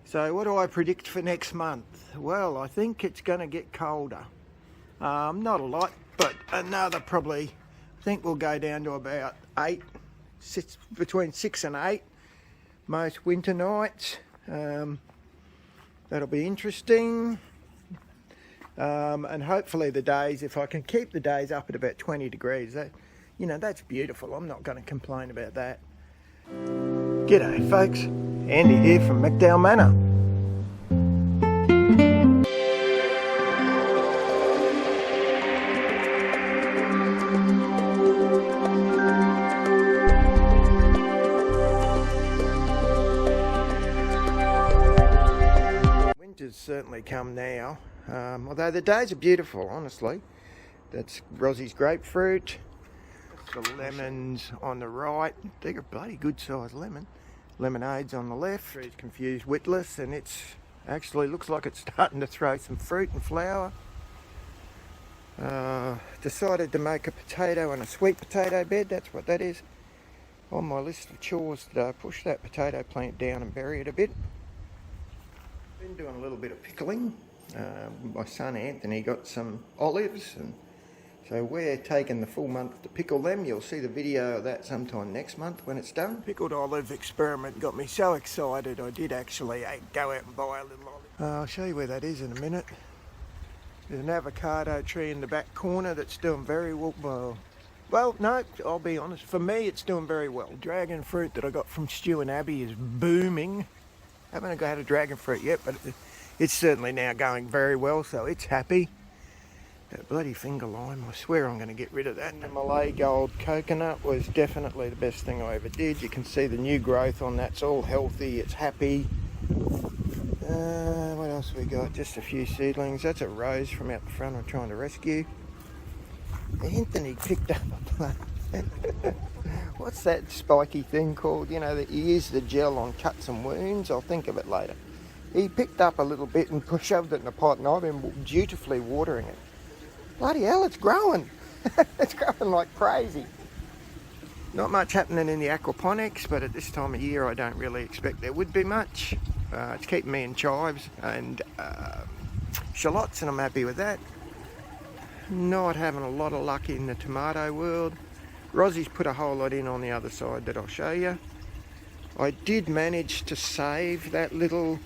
So what do I predict for next month? Well, I think it's going to get colder. Not a lot, but another probably, I think we'll go down to about 8, between 6 and 8 most winter nights. That'll be interesting. And hopefully the days, if I can keep the days up at about 20 degrees, that's beautiful. I'm not going to complain about that. G'day folks, Andy here from McDowell Manor. Winter's certainly come now, although the days are beautiful, honestly. That's Rozzie's grapefruit. The lemons on the right. They're a bloody good sized lemon. Lemonades on the left. Tree's confused witless, and it's actually looks like it's starting to throw some fruit and flower. Decided to make a potato and a sweet potato bed. That's what that is. On my list of chores today, push that potato plant down and bury it a bit. Been doing a little bit of pickling. My son Anthony got some olives, and so we're taking the full month to pickle them. You'll see the video of that sometime next month when it's done. Pickled olive experiment got me so excited I did actually go out and buy a little olive. I'll show you where that is in a minute. There's an avocado tree in the back corner that's doing very well. Well, no, I'll be honest. For me, it's doing very well. Dragon fruit that I got from Stu and Abby is booming. Haven't had a dragon fruit yet, but it's certainly now going very well, so it's happy. That bloody finger lime, I swear I'm going to get rid of that. The Malay Gold coconut was definitely the best thing I ever did. You can see the new growth on that's all healthy, it's happy. What else we got? Just a few seedlings. That's a rose from out the front I'm trying to rescue. Anthony picked up a plant. What's that spiky thing called? You know, that you use the gel on cuts and wounds. I'll think of it later. He picked up a little bit and shoved it in a pot, and I've been dutifully watering it. Bloody hell, it's growing. It's growing like crazy. Not much happening in the aquaponics, but at this time of year I don't really expect there would be much. It's keeping me in chives and shallots, and I'm happy with that. Not having a lot of luck in the tomato world. Rozzie's put a whole lot in on the other side that I'll show you. I did manage to save that little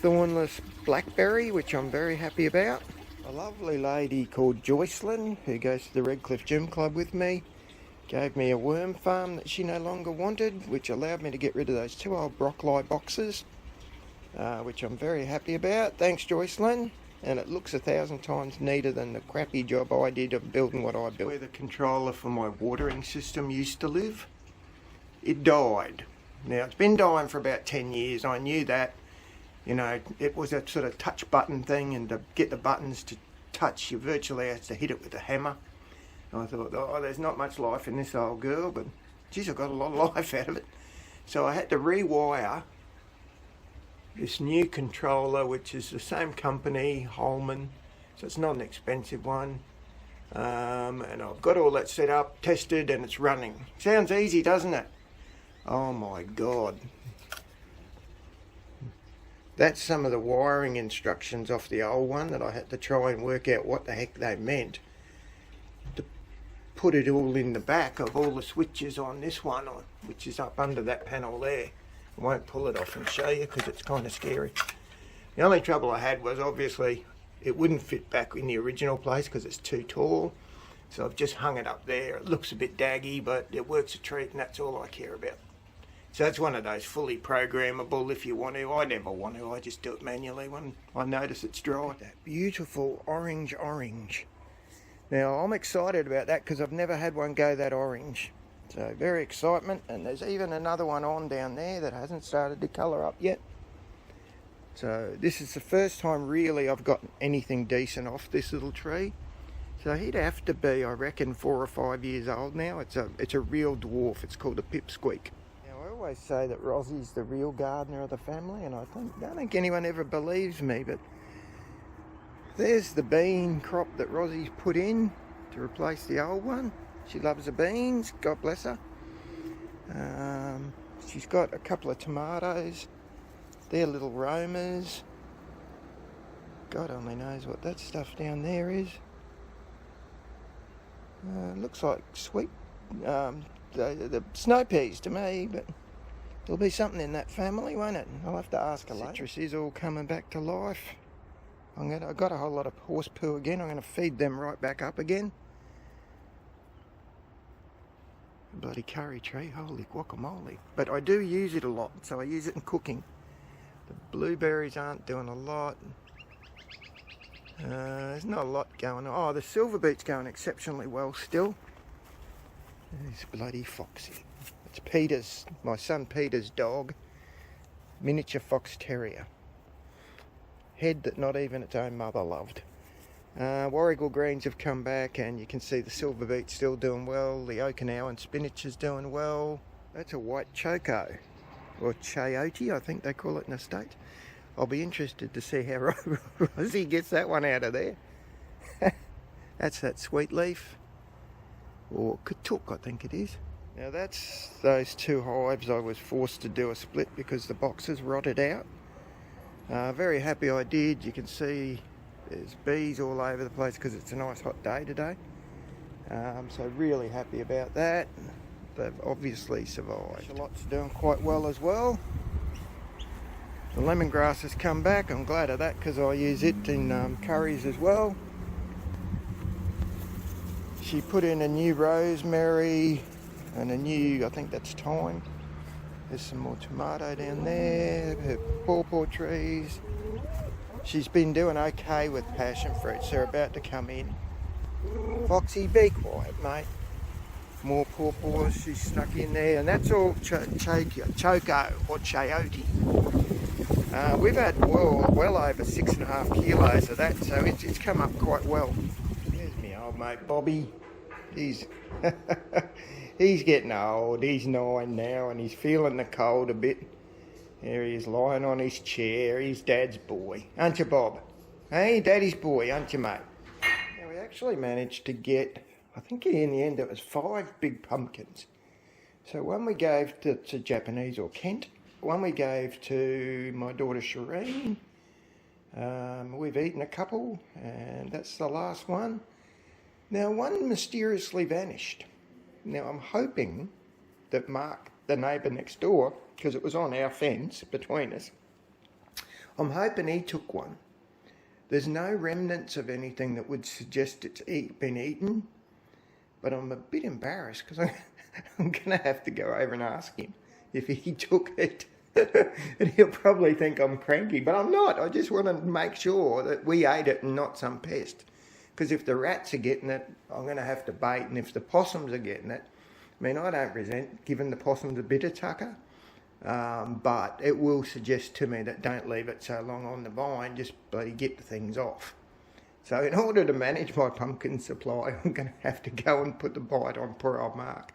thornless blackberry, which I'm very happy about. A lovely lady called Joycelyn, who goes to the Redcliffe Gym Club with me, gave me a worm farm that she no longer wanted, which allowed me to get rid of those 2 old broccoli boxes, which I'm very happy about. Thanks, Joycelyn. And it looks 1,000 times neater than the crappy job I did of building what I built. Where the controller for my watering system used to live, it died. Now, it's been dying for about 10 years. I knew that. You know, it was a sort of touch button thing, and to get the buttons to touch, you virtually had to hit it with a hammer. And I thought, oh, there's not much life in this old girl, but geez, I got a lot of life out of it. So I had to rewire this new controller, which is the same company, Holman, so it's not an expensive one. And I've got all that set up, tested, and it's running. Sounds easy, doesn't it? Oh my God. That's some of the wiring instructions off the old one that I had to try and work out what the heck they meant. To put it all in the back of all the switches on this one, which is up under that panel there. I won't pull it off and show you because it's kind of scary. The only trouble I had was obviously it wouldn't fit back in the original place because it's too tall. So I've just hung it up there. It looks a bit daggy, but it works a treat, and that's all I care about. So it's one of those fully programmable if you want to. I never want to, I just do it manually when I notice it's dry. That beautiful orange. Now I'm excited about that because I've never had one go that orange. So very excitement, and there's even another one on down there that hasn't started to colour up yet. So this is the first time really I've gotten anything decent off this little tree. So he'd have to be, I reckon, 4 or 5 years old now. It's a real dwarf. It's called a pipsqueak. I always say that Rozzie's the real gardener of the family, and I don't think anyone ever believes me, but there's the bean crop that Rozzie's put in to replace the old one. She loves the beans, God bless her. She's got a couple of tomatoes They're little roamers. God only knows what that stuff down there is. Looks like sweet the snow peas to me, but there'll be something in that family, won't it? I'll have to ask her later. Citrus is all coming back to life. I've got a whole lot of horse poo again. I'm going to feed them right back up again. Bloody curry tree, holy guacamole. But I do use it a lot, so I use it in cooking. The blueberries aren't doing a lot. There's not a lot going on. Oh, the silver beet's going exceptionally well still. There's bloody Foxy. It's Peter's, my son Peter's dog. Miniature fox terrier. Head that not even its own mother loved. Warrigal greens have come back, and you can see the silver beet still doing well. The Okinawan spinach is doing well. That's a white choco, or chayote, I think they call it in the States. I'll be interested to see how Ozzie gets that one out of there. That's that sweet leaf, or katuk, I think it is. Now that's those two hives I was forced to do a split because the boxes rotted out. Very happy I did. You can see there's bees all over the place because it's a nice hot day today. So really happy about that. They've obviously survived. Shalot's doing quite well as well. The lemongrass has come back. I'm glad of that because I use it in curries as well. She put in a new rosemary and a new, I think that's thyme. There's some more tomato down there, her pawpaw trees. She's been doing okay with passion fruits. They're about to come in. Foxy, be quiet, mate. More pawpaws, she's snuck in there, and that's all choco or chayote. We've had well over 6.5 kilos of that, so it's come up quite well. There's my old mate Bobby. He's he's getting old. He's 9 now, and he's feeling the cold a bit. There he is, lying on his chair. He's Dad's boy, aren't you, Bob? Hey, Daddy's boy, aren't you, mate? Now we actually managed to get, I think in the end it was 5 big pumpkins. So one we gave to Japanese or Kent. One we gave to my daughter Shireen. We've eaten a couple, and that's the last one. Now one mysteriously vanished. Now I'm hoping that Mark, the neighbour next door, because it was on our fence between us, I'm hoping he took one. There's no remnants of anything that would suggest it's been eaten, but I'm a bit embarrassed because I'm going to have to go over and ask him if he took it. And he'll probably think I'm cranky, but I'm not. I just want to make sure that we ate it and not some pest. Because if the rats are getting it, I'm going to have to bait, and if the possums are getting it, I mean, I don't resent giving the possums a bit of tucker, but it will suggest to me that don't leave it so long on the vine, just bloody get the things off. So in order to manage my pumpkin supply, I'm going to have to go and put the bite on poor old Mark.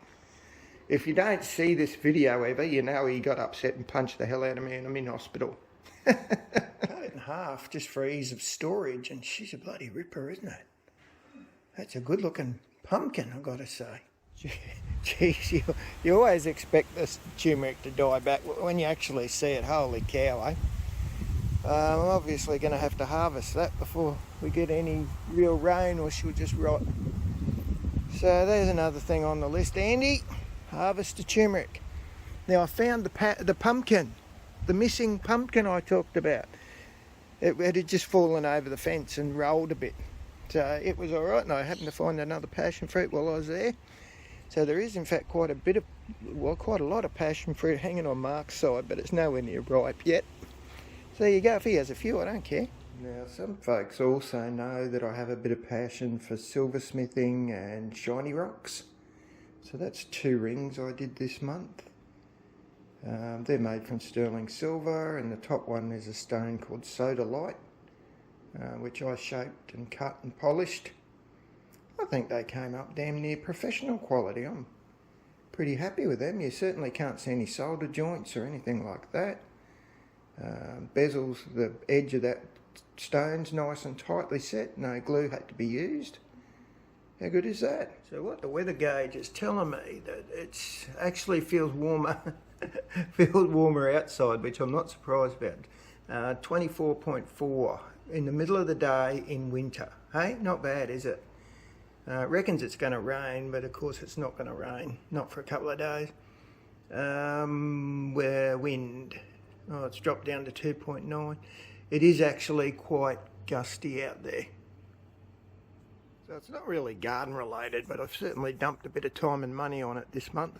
If you don't see this video ever, you know he got upset and punched the hell out of me, and I'm in hospital. Cut it in half just for ease of storage, and she's a bloody ripper, isn't it? That's a good looking pumpkin, I've got to say. Jeez, you always expect this turmeric to die back. When you actually see it, holy cow, eh? I'm obviously going to have to harvest that before we get any real rain, or she'll just rot. So there's another thing on the list, Andy. Harvest the turmeric. Now I found the pumpkin, the missing pumpkin I talked about. It had just fallen over the fence and rolled a bit. So it was all right, and I happened to find another passion fruit while I was there. So there is in fact quite a lot of passion fruit hanging on Mark's side, but it's nowhere near ripe yet. So there you go. If he has a few, I don't care. Now some folks also know that I have a bit of passion for silversmithing and shiny rocks. So that's 2 rings I did this month. They're made from sterling silver, and the top one is a stone called sodalite, which I shaped and cut and polished. I think they came up damn near professional quality. I'm pretty happy with them. You certainly can't see any solder joints or anything like that. Bezels, the edge of that stone's nice and tightly set. No glue had to be used. How good is that? So what the weather gauge is telling me that it actually feels warmer Feel warmer outside, which I'm not surprised about. 24.4 in the middle of the day in winter. Hey, not bad, is it? Reckons it's going to rain, but of course it's not going to rain. Not for a couple of days. Where wind, oh, it's dropped down to 2.9. It is actually quite gusty out there. So it's not really garden related, but I've certainly dumped a bit of time and money on it this month.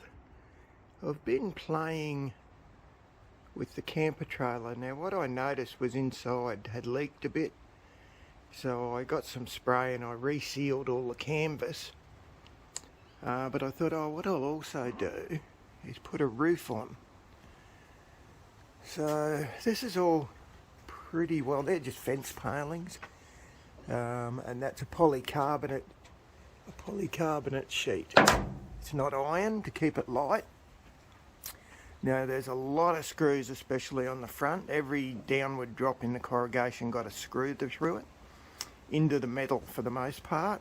I've been playing with the camper trailer. Now what I noticed was inside had leaked a bit. So I got some spray and I resealed all the canvas. But I thought, oh, what I'll also do is put a roof on. So this is all pretty well, they're just fence palings. And that's a polycarbonate sheet. It's not iron to keep it light. Now there's a lot of screws, especially on the front. Every downward drop in the corrugation got a screw through it, into the metal for the most part.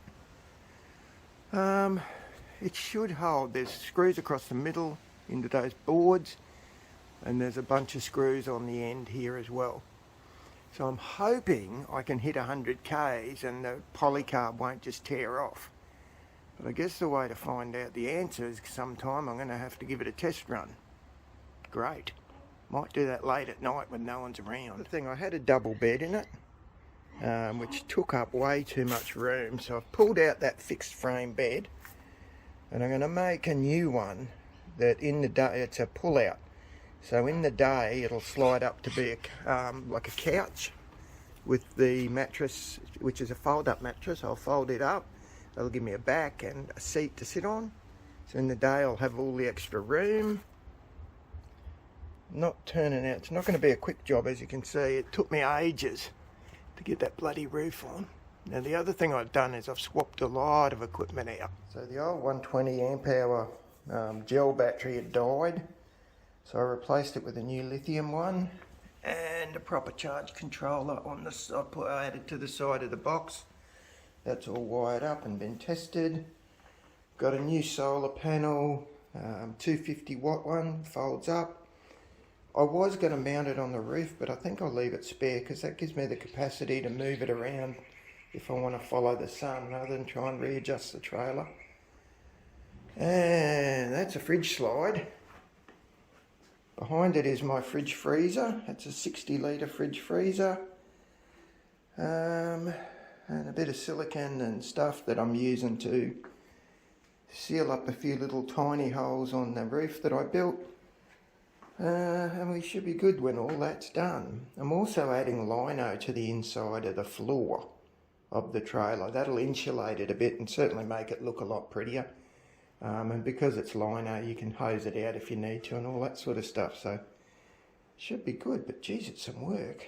It should hold. There's screws across the middle into those boards, and there's a bunch of screws on the end here as well. So I'm hoping I can hit 100 Ks and the polycarb won't just tear off. But I guess the way to find out the answer is sometime I'm going to have to give it a test run. Great. Might do that late at night when no one's around. The thing, I had a double bed in it, which took up way too much room. So I've pulled out that fixed frame bed and I'm going to make a new one that in the day, it's a pull out. So in the day it'll slide up to be like a couch with the mattress, which is a fold up mattress. I'll fold it up. That'll give me a back and a seat to sit on. So in the day I'll have all the extra room. Not turning out, it's not going to be a quick job, as you can see. It took me ages to get that bloody roof on. Now the other thing I've done is I've swapped a lot of equipment out. So the old 120 amp hour gel battery had died, so I replaced it with a new lithium one and a proper charge controller on the I added to the side of the box. That's all wired up and been tested. Got a new solar panel, 250 watt one, folds up. I was going to mount it on the roof, but I think I'll leave it spare because that gives me the capacity to move it around if I want to follow the sun rather than try and readjust the trailer. And that's a fridge slide. Behind it is my fridge freezer. It's a 60 litre fridge freezer. And a bit of silicone and stuff that I'm using to seal up a few little tiny holes on the roof that I built. And we should be good when all that's done. I'm also adding lino to the inside of the floor of the trailer. That'll insulate it a bit and certainly make it look a lot prettier. And because it's lino, you can hose it out if you need to and all that sort of stuff. So it should be good, but geez, it's some work.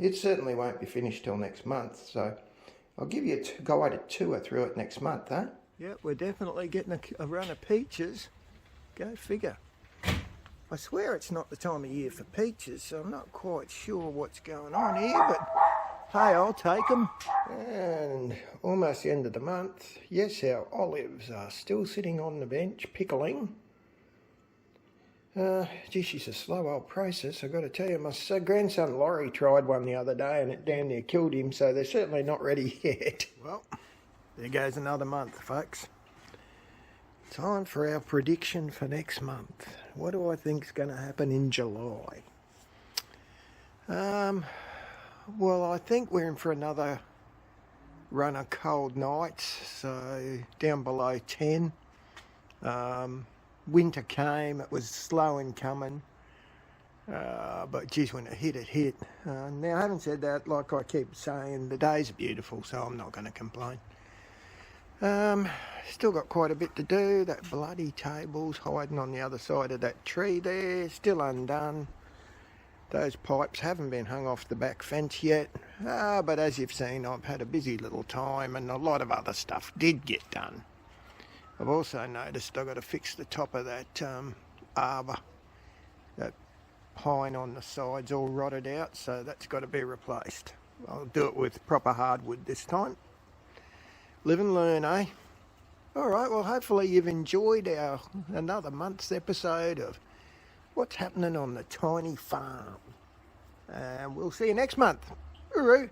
It certainly won't be finished till next month. So I'll give you a guided tour through it next month, huh? Yep, we're definitely getting a run of peaches. Go figure. I swear it's not the time of year for peaches, so I'm not quite sure what's going on here, but hey, I'll take them. And almost the end of the month. Yes, our olives are still sitting on the bench, pickling. Gee, she's a slow old process, I've got to tell you. My grandson Laurie tried one the other day and it damn near killed him, so they're certainly not ready yet. Well, there goes another month, folks. Time for our prediction for next month. What do I think's going to happen in July? Well, I think we're in for another run of cold nights, so down below 10. Winter came, it was slow in coming, but geez, when it hit. Now, having said that, like I keep saying, the days are beautiful, so I'm not going to complain. Still got quite a bit to do. That bloody table's hiding on the other side of that tree there, still undone. Those pipes haven't been hung off the back fence yet, but as you've seen, I've had a busy little time and a lot of other stuff did get done. I've also noticed I've got to fix the top of that arbor. That pine on the side's all rotted out, so that's got to be replaced. I'll do it with proper hardwood this time. Live and learn, eh? Alright, well hopefully you've enjoyed another month's episode of what's happening on the tiny farm. And we'll see you next month. Hooroo!